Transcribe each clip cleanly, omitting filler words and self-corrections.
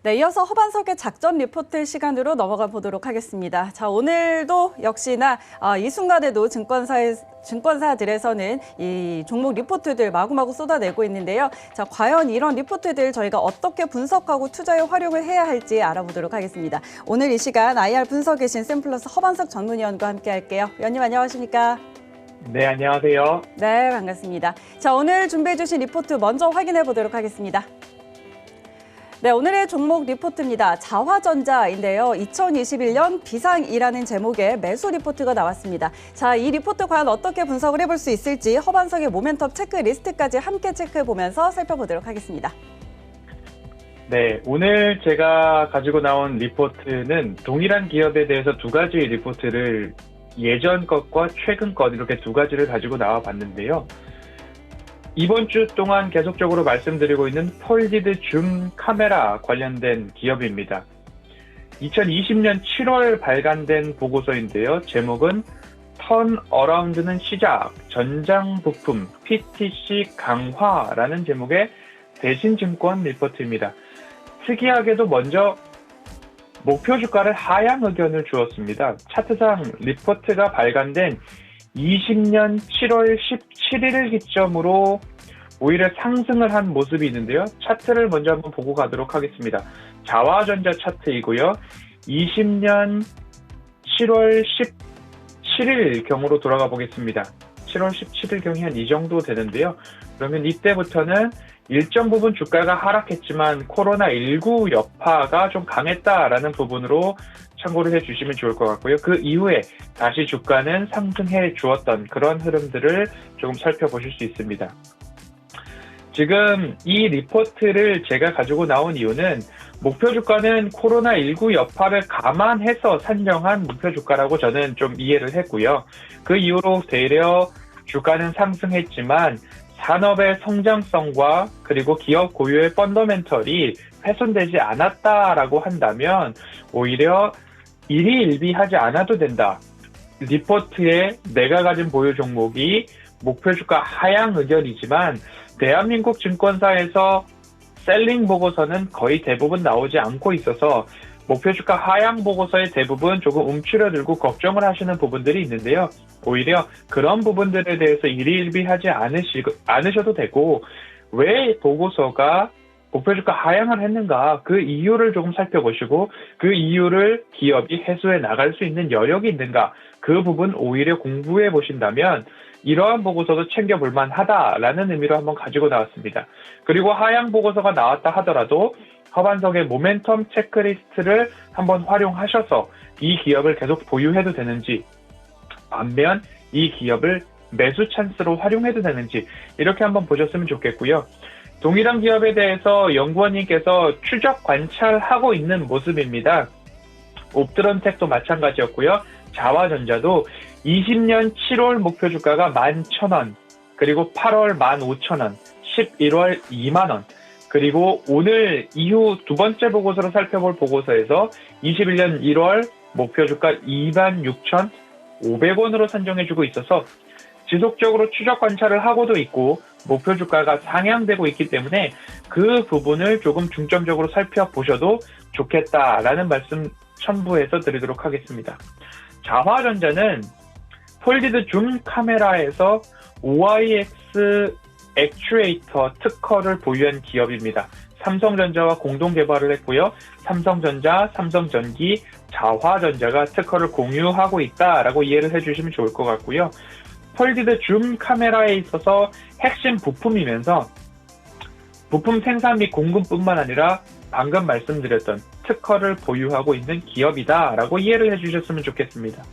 네, 이어서 허반석의 작전 리포트 시간으로 넘어가 보도록 하겠습니다. 자, 오늘도 역시나 이 순간에도 증권사들에서는 이 종목 리포트들 마구마구 쏟아내고 있는데요. 자, 과연 이런 리포트들 저희가 어떻게 분석하고 투자에 활용을 해야 할지 알아보도록 하겠습니다. 오늘 이 시간 IR 분석에 신 샘플러스 허반석 전문위원과 함께 할게요. 위원님 안녕하십니까? 네, 안녕하세요. 네, 반갑습니다. 자, 오늘 준비해 주신 리포트 먼저 확인해 보도록 하겠습니다. 네, 오늘의 종목 리포트입니다. 자화전자인데요. 2021년 비상이라는 제목의 매수 리포트가 나왔습니다. 자, 이 리포트 과연 어떻게 분석을 해볼 수 있을지 허반석의 모멘텀 체크리스트까지 함께 체크해보면서 살펴보도록 하겠습니다. 네, 오늘 제가 가지고 나온 리포트는 동일한 기업에 대해서 두 가지 리포트를 예전 것과 최근 것 이렇게 두 가지를 가지고 나와 봤는데요. 이번 주 동안 계속적으로 말씀드리고 있는 폴디드 줌 카메라 관련된 기업입니다. 2020년 7월 발간된 보고서인데요. 제목은 턴어라운드는 시작, 전장 부품, PTC 강화라는 제목의 대신증권 리포트입니다. 특이하게도 먼저 목표 주가를 하향 의견을 주었습니다. 차트상 리포트가 발간된 20년 7월 17일을 기점으로 오히려 상승을 한 모습이 있는데요. 차트를 먼저 한번 보고 가도록 하겠습니다. 자화전자 차트이고요. 20년 7월 17일 경으로 돌아가 보겠습니다. 7월 17일 경이 한 이 정도 되는데요. 그러면 이때부터는 일정 부분 주가가 하락했지만 코로나19 여파가 좀 강했다라는 부분으로 참고를 해주시면 좋을 것 같고요. 그 이후에 다시 주가는 상승해 주었던 그런 흐름들을 조금 살펴보실 수 있습니다. 지금 이 리포트를 제가 가지고 나온 이유는 목표 주가는 코로나19 여파를 감안해서 산정한 목표 주가라고 저는 좀 이해를 했고요. 그 이후로 되려 주가는 상승했지만 산업의 성장성과 그리고 기업 고유의 펀더멘털이 훼손되지 않았다라고 한다면 오히려 일희일비하지 않아도 된다. 리포트에 내가 가진 보유 종목이 목표 주가 하향 의견이지만 대한민국 증권사에서 셀링 보고서는 거의 대부분 나오지 않고 있어서 목표 주가 하향 보고서의 대부분 조금 움츠러들고 걱정을 하시는 부분들이 있는데요. 오히려 그런 부분들에 대해서 일희일비하지 않으셔도 되고 왜 보고서가 목표 주가 하향을 했는가 그 이유를 조금 살펴보시고 그 이유를 기업이 해소해 나갈 수 있는 여력이 있는가 그 부분 오히려 공부해 보신다면 이러한 보고서도 챙겨볼 만하다라는 의미로 한번 가지고 나왔습니다. 그리고 하향 보고서가 나왔다 하더라도 허반석의 모멘텀 체크리스트를 한번 활용하셔서 이 기업을 계속 보유해도 되는지 반면 이 기업을 매수 찬스로 활용해도 되는지 이렇게 한번 보셨으면 좋겠고요. 동일한 기업에 대해서 연구원님께서 추적 관찰하고 있는 모습입니다. 옵드런텍도 마찬가지였고요. 자화전자도 20년 7월 목표 주가가 11,000원, 그리고 8월 15,000원, 11월 2만원, 그리고 오늘 이후 두 번째 보고서로 살펴볼 보고서에서 21년 1월 목표 주가 26,500원으로 산정해주고 있어서 지속적으로 추적 관찰을 하고도 있고 목표 주가가 상향되고 있기 때문에 그 부분을 조금 중점적으로 살펴보셔도 좋겠다라는 말씀 첨부해서 드리도록 하겠습니다. 자화전자는 폴디드 줌 카메라에서 OIX 액추에이터 특허를 보유한 기업입니다. 삼성전자와 공동 개발을 했고요. 삼성전자, 삼성전기, 자화전자가 특허를 공유하고 있다라고 이해를 해주시면 좋을 것 같고요. 폴디드 줌 카메라에 있어서 핵심 부품이면서 부품 생산 및 공급뿐만 아니라 방금 말씀드렸던 특허를 보유하고 있는 기업이다라고 이해를 해주셨으면 좋겠습니다.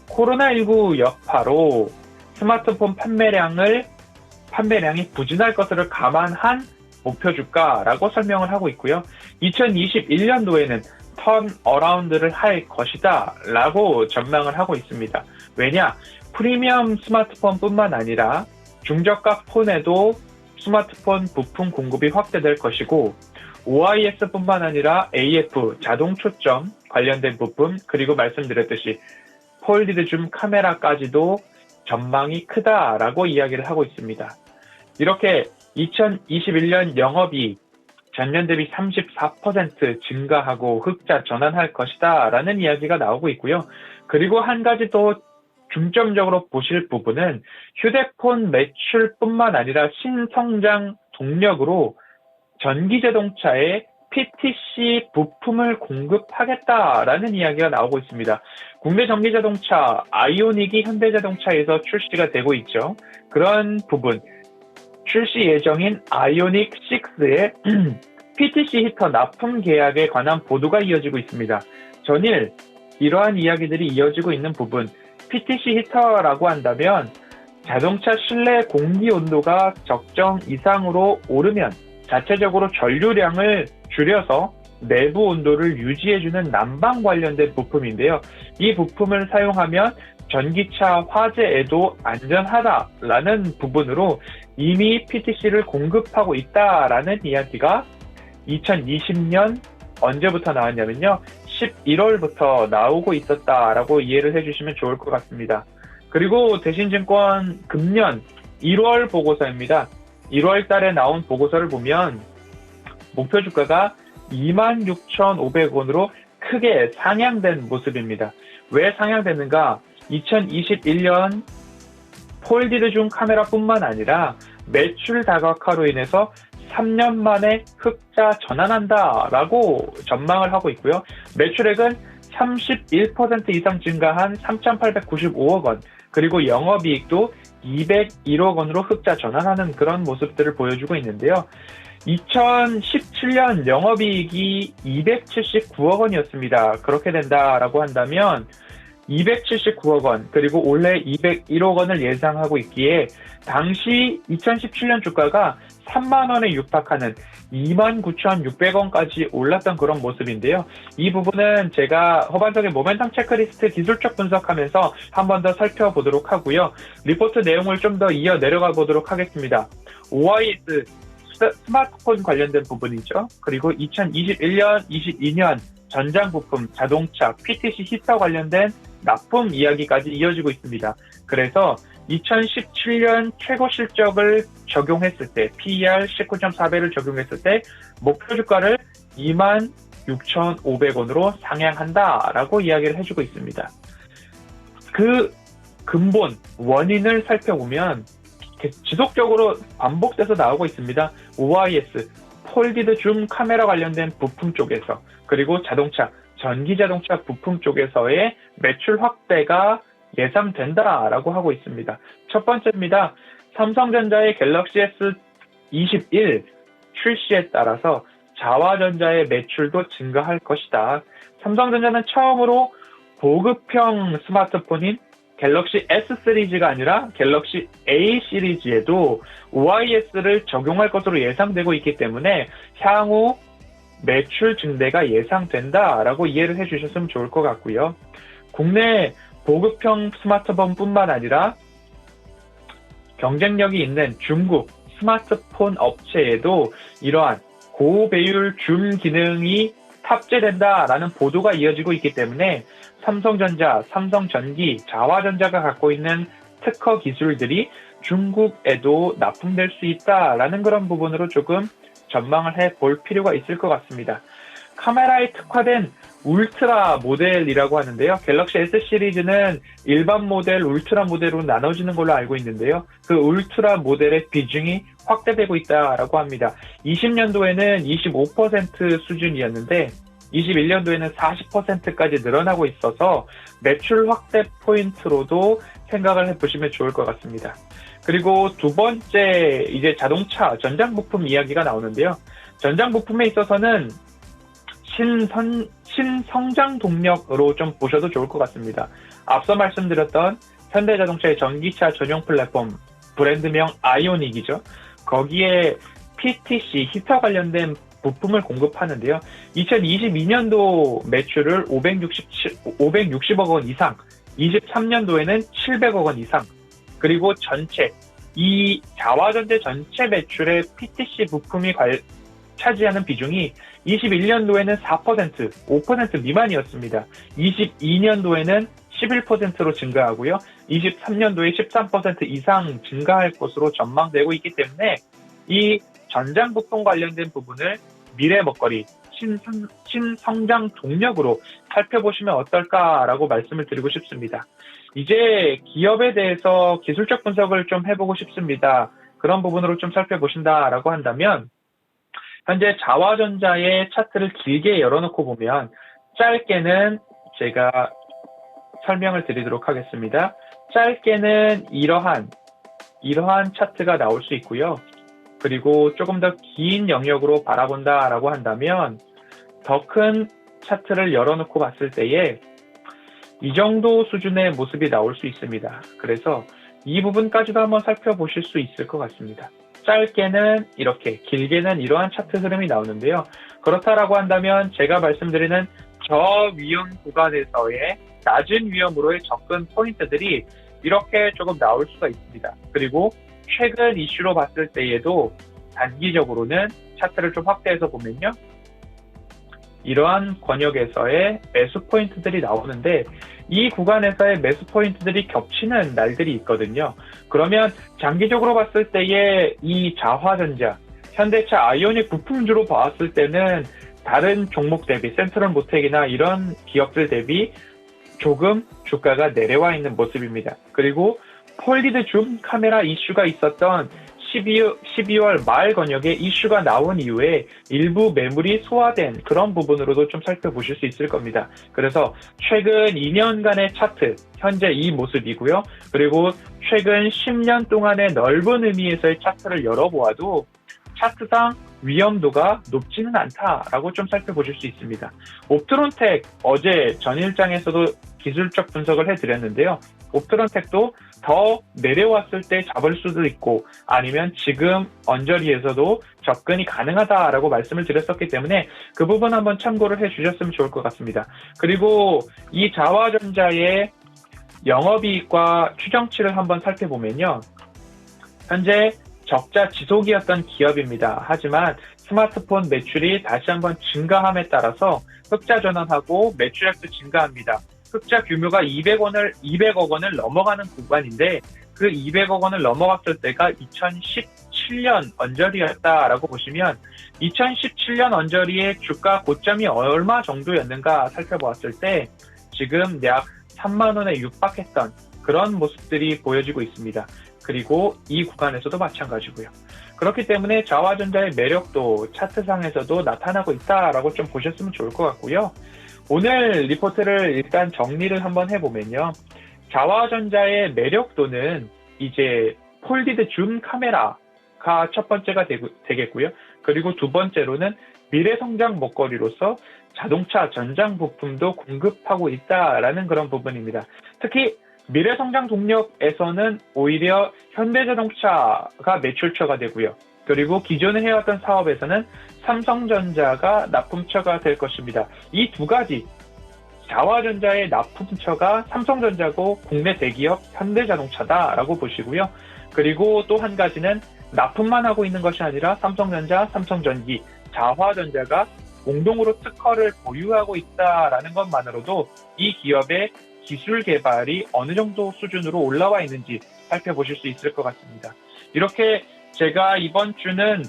코로나19 여파로 스마트폰 판매량이 부진할 것을 감안한 목표 주가라고 설명을 하고 있고요. 2021년도에는 턴어라운드를 할 것이다 라고 전망을 하고 있습니다. 왜냐? 프리미엄 스마트폰뿐만 아니라 중저가 폰에도 스마트폰 부품 공급이 확대될 것이고 OIS뿐만 아니라 AF, 자동 초점 관련된 부품, 그리고 말씀드렸듯이 폴디드 줌 카메라까지도 전망이 크다라고 이야기를 하고 있습니다. 이렇게 2021년 영업이익 전년 대비 34% 증가하고 흑자 전환할 것이다 라는 이야기가 나오고 있고요. 그리고 한 가지 더 중점적으로 보실 부분은 휴대폰 매출뿐만 아니라 신성장 동력으로 전기자동차에 PTC 부품을 공급하겠다라는 이야기가 나오고 있습니다. 국내 전기자동차 아이오닉이 현대자동차에서 출시가 되고 있죠. 그런 부분, 출시 예정인 아이오닉 6의 PTC 히터 납품 계약에 관한 보도가 이어지고 있습니다. 전일 이러한 이야기들이 이어지고 있는 부분, PTC 히터라고 한다면 자동차 실내 공기 온도가 적정 이상으로 오르면 자체적으로 전류량을 줄여서 내부 온도를 유지해주는 난방 관련된 부품인데요. 이 부품을 사용하면 전기차 화재에도 안전하다라는 부분으로 이미 PTC를 공급하고 있다라는 이야기가 2020년 언제부터 나왔냐면요. 11월부터 나오고 있었다라고 이해를 해주시면 좋을 것 같습니다. 그리고 대신증권 금년 1월 보고서입니다. 1월 달에 나온 보고서를 보면 목표 주가가 26,500원으로 크게 상향된 모습입니다. 왜 상향됐는가? 2021년 폴디드 줌 카메라뿐만 아니라 매출 다각화로 인해서 3년 만에 흑자 전환한다라고 전망을 하고 있고요. 매출액은 31% 이상 증가한 3,895억 원, 그리고 영업이익도 201억 원으로 흑자 전환하는 그런 모습들을 보여주고 있는데요. 2017년 영업이익이 279억 원이었습니다. 그렇게 된다라고 한다면 279억 원, 그리고 올해 201억 원을 예상하고 있기에 당시 2017년 주가가 3만 원에 육박하는 29,600원까지 올랐던 그런 모습인데요. 이 부분은 제가 허반적인 모멘텀 체크리스트 기술적 분석하면서 한 번 더 살펴보도록 하고요. 리포트 내용을 좀 더 이어 내려가 보도록 하겠습니다. OIS 스마트폰 관련된 부분이죠. 그리고 2021년, 22년 전장 부품, 자동차, PTC 히터 관련된 납품 이야기까지 이어지고 있습니다. 그래서 2017년 최고 실적을 적용했을 때, PER 19.4배를 적용했을 때 목표 주가를 26,500원으로 상향한다라고 이야기를 해주고 있습니다. 그 근본, 원인을 살펴보면 지속적으로 반복돼서 나오고 있습니다. OIS, 폴디드 줌 카메라 관련된 부품 쪽에서, 그리고 자동차, 전기자동차 부품 쪽에서의 매출 확대가 예상된다라고 하고 있습니다. 첫 번째입니다. 삼성전자의 갤럭시 S21 출시에 따라서 자화전자의 매출도 증가할 것이다. 삼성전자는 처음으로 고급형 스마트폰인 갤럭시 S 시리즈가 아니라 갤럭시 A 시리즈에도 OIS를 적용할 것으로 예상되고 있기 때문에 향후 매출 증대가 예상된다라고 이해를 해주셨으면 좋을 것 같고요. 국내 고급형 스마트폰뿐만 아니라 경쟁력이 있는 중국 스마트폰 업체에도 이러한 고배율 줌 기능이 탑재된다라는 보도가 이어지고 있기 때문에 삼성전자, 삼성전기, 자화전자가 갖고 있는 특허 기술들이 중국에도 납품될 수 있다라는 그런 부분으로 조금 전망을 해볼 필요가 있을 것 같습니다. 카메라에 특화된 울트라 모델이라고 하는데요. 갤럭시 S 시리즈는 일반 모델, 울트라 모델로 나눠지는 걸로 알고 있는데요. 그 울트라 모델의 비중이 확대되고 있다라고 합니다. 20년도에는 25% 수준이었는데 21년도에는 40%까지 늘어나고 있어서 매출 확대 포인트로도 생각을 해보시면 좋을 것 같습니다. 그리고 두 번째, 이제 자동차 전장 부품 이야기가 나오는데요. 전장 부품에 있어서는 신성장 동력으로 좀 보셔도 좋을 것 같습니다. 앞서 말씀드렸던 현대자동차의 전기차 전용 플랫폼 브랜드명 아이오닉이죠. 거기에 PTC 히터 관련된 부품을 공급하는데요. 2022년도 매출을 560억 원 이상, 23년도에는 700억 원 이상, 그리고 전체, 이 자화전자 전체 매출의 PTC 부품이 차지하는 비중이 21년도에는 4%, 5% 미만이었습니다. 22년도에는 11%로 증가하고요. 23년도에 13% 이상 증가할 것으로 전망되고 있기 때문에 이 전장 부품 관련된 부분을 미래 먹거리, 신성장 동력으로 살펴보시면 어떨까라고 말씀을 드리고 싶습니다. 이제 기업에 대해서 기술적 분석을 좀 해보고 싶습니다. 그런 부분으로 좀 살펴보신다라고 한다면 현재 자화전자의 차트를 길게 열어놓고 보면 짧게는 제가 설명을 드리도록 하겠습니다. 짧게는 이러한 차트가 나올 수 있고요. 그리고 조금 더 긴 영역으로 바라본다라고 한다면 더 큰 차트를 열어놓고 봤을 때에 이 정도 수준의 모습이 나올 수 있습니다. 그래서 이 부분까지도 한번 살펴보실 수 있을 것 같습니다. 짧게는 이렇게, 길게는 이러한 차트 흐름이 나오는데요. 그렇다라고 한다면 제가 말씀드리는 저위험 구간에서의 낮은 위험으로의 접근 포인트들이 이렇게 조금 나올 수가 있습니다. 그리고 최근 이슈로 봤을 때에도 단기적으로는 차트를 좀 확대해서 보면요. 이러한 권역에서의 매수 포인트들이 나오는데 이 구간에서의 매수 포인트들이 겹치는 날들이 있거든요. 그러면 장기적으로 봤을 때의 이 자화전자, 현대차 아이오닉 부품주로 봤을 때는 다른 종목 대비, 센트럴모텍이나 이런 기업들 대비 조금 주가가 내려와 있는 모습입니다. 그리고 폴리드 줌 카메라 이슈가 있었던 12월 말 권역에 이슈가 나온 이후에 일부 매물이 소화된 그런 부분으로도 좀 살펴보실 수 있을 겁니다. 그래서 최근 2년간의 차트, 현재 이 모습이고요. 그리고 최근 10년 동안의 넓은 의미에서의 차트를 열어보아도 차트상 위험도가 높지는 않다라고 좀 살펴보실 수 있습니다. 옵트론텍 어제 전일장에서도 기술적 분석을 해드렸는데요. 옵트론텍도 더 내려왔을 때 잡을 수도 있고 아니면 지금 언저리에서도 접근이 가능하다라고 말씀을 드렸었기 때문에 그 부분 한번 참고를 해주셨으면 좋을 것 같습니다. 그리고 이 자화전자의 영업이익과 추정치를 한번 살펴보면요. 현재 적자 지속이었던 기업입니다. 하지만 스마트폰 매출이 다시 한번 증가함에 따라서 흑자 전환하고 매출액도 증가합니다. 흑자 규모가 200억 원을 넘어가는 구간인데 그 200억 원을 넘어갔을 때가 2017년 언저리였다라고 보시면 2017년 언저리의 주가 고점이 얼마 정도였는가 살펴보았을 때 지금 약 3만 원에 육박했던 그런 모습들이 보여지고 있습니다. 그리고 이 구간에서도 마찬가지고요. 그렇기 때문에 자화전자의 매력도 차트상에서도 나타나고 있다라고 좀 보셨으면 좋을 것 같고요. 오늘 리포트를 일단 정리를 한번 해보면요. 자화전자의 매력도는 이제 폴디드 줌 카메라가 첫 번째가 되겠고요. 그리고 두 번째로는 미래성장 먹거리로서 자동차 전장 부품도 공급하고 있다라는 그런 부분입니다. 특히 미래성장 동력에서는 오히려 현대자동차가 매출처가 되고요. 그리고 기존에 해왔던 사업에서는 삼성전자가 납품처가 될 것입니다. 이 두 가지, 자화전자의 납품처가 삼성전자고 국내 대기업 현대자동차다라고 보시고요. 그리고 또 한 가지는 납품만 하고 있는 것이 아니라 삼성전자, 삼성전기, 자화전자가 공동으로 특허를 보유하고 있다라는 것만으로도 이 기업의 기술 개발이 어느 정도 수준으로 올라와 있는지 살펴보실 수 있을 것 같습니다. 이렇게 제가 이번 주는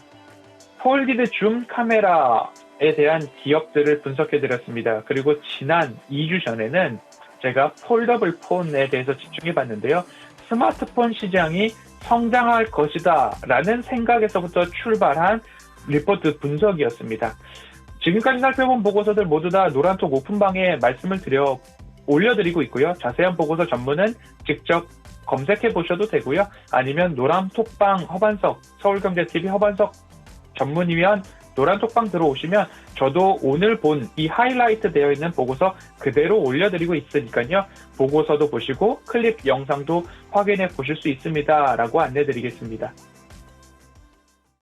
폴디드 줌 카메라에 대한 기업들을 분석해드렸습니다. 그리고 지난 2주 전에는 제가 폴더블 폰에 대해서 집중해봤는데요. 스마트폰 시장이 성장할 것이다 라는 생각에서부터 출발한 리포트 분석이었습니다. 지금까지 살펴본 보고서들 모두 다 노란톡 오픈방에 말씀을 올려드리고 있고요. 자세한 보고서 전문은 직접 검색해 보셔도 되고요. 아니면 노란톡방 허반석, 서울경제TV 허반석 전문위원 노란톡방 들어오시면 저도 오늘 본 이 하이라이트 되어 있는 보고서 그대로 올려드리고 있으니까요. 보고서도 보시고 클립 영상도 확인해 보실 수 있습니다. 라고 안내드리겠습니다.